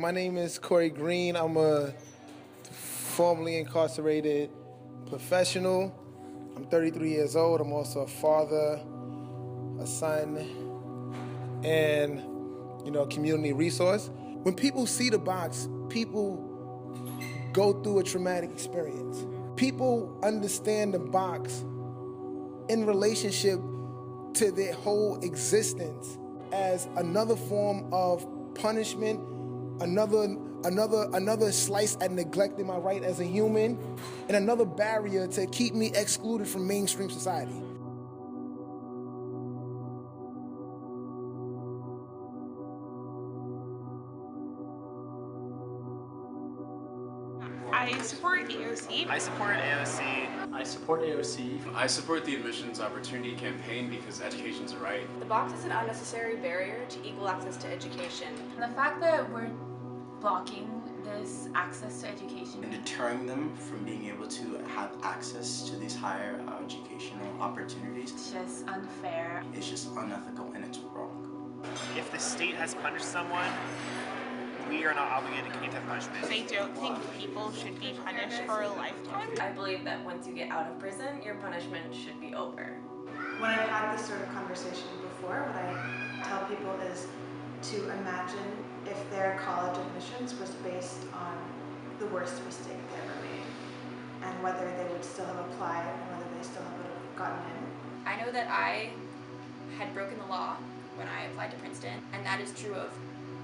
My name is Corey Green. I'm a formerly incarcerated professional. I'm 33 years old. I'm also a father, a son, and community resource. When people see the box, people go through a traumatic experience. People understand the box in relationship to their whole existence as another form of punishment, another slice at neglecting my right as a human, and another barrier to keep me excluded from mainstream society. I support AOC. I support AOC. I support AOC. I support the Admissions Opportunity Campaign because education's a right. The box is an unnecessary barrier to equal access to education. And the fact that we're blocking this access to education And deterring them from being able to have access to these higher educational opportunities. It's just unfair. It's just unethical and it's wrong. If the state has punished someone, we are not obligated to give that punishment. I don't think people should be punished for a lifetime. I believe that once you get out of prison, your punishment should be over. When I've had this sort of conversation before, what I tell people is to imagine if their college admissions was based on the worst mistake they ever made, and whether they would still have applied and whether they still would have gotten in. I know that I had broken the law when I applied to Princeton, and that is true of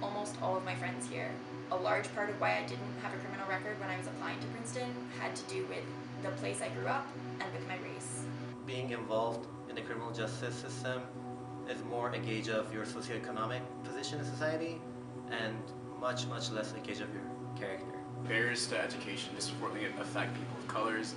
almost all of my friends here. A large part of why I didn't have a criminal record when I was applying to Princeton had to do with the place I grew up and with my race. Being involved in the criminal justice system is more a gauge of your socioeconomic position in society and much less a gauge of your character. Barriers to education disproportionately affect people of colors.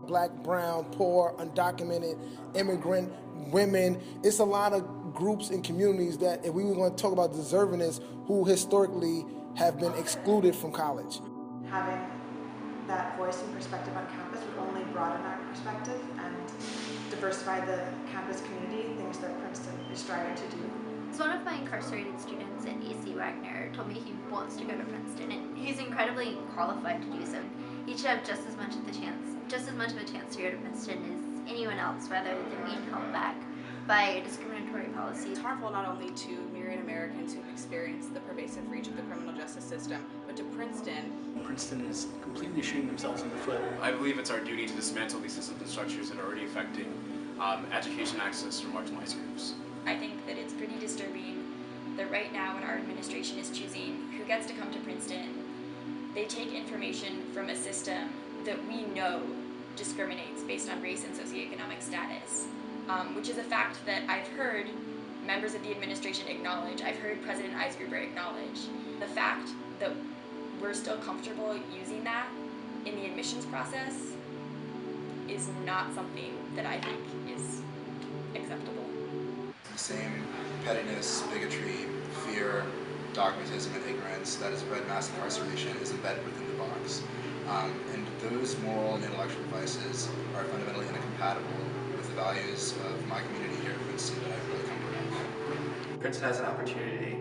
Black, brown, poor, undocumented, immigrant, women. It's a lot of groups and communities that, if we were going to talk about deservingness, who historically have been excluded from college. Having that voice and perspective on campus would only broaden our perspective and diversify the campus community, things that Princeton is striving to do. So one of my incarcerated students at AC Wagner told me he wants to go to Princeton, and he's incredibly qualified to do so. He should have just as much of a chance to go to Princeton as anyone else, rather than being held back by discriminatory policies. It's harmful not only to myriad Americans who've experienced the pervasive reach of the criminal justice system, but to Princeton. Princeton is completely shooting themselves in the foot. I believe it's our duty to dismantle these systems and structures that are already affecting education access for marginalized groups. I think that it's pretty disturbing that right now when our administration is choosing who gets to come to Princeton, they take information from a system that we know discriminates based on race and socioeconomic status, which is a fact that I've heard members of the administration acknowledge. I've heard President Eisgruber acknowledge. The fact that we're still comfortable using that in the admissions process is not something that I think is acceptable. The same pettiness, bigotry, fear, dogmatism, and ignorance that has bred mass incarceration is embedded within the box. And those moral and intellectual vices are fundamentally incompatible with the values of my community here at Princeton that I've really come to love. Princeton has an opportunity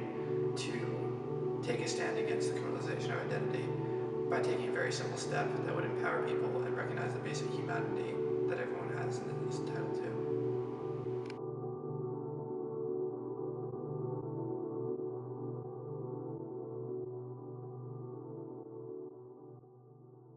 to take a stand against the criminalization of identity by taking a very simple step that would empower people and recognize the basic humanity that everyone has and is entitled to.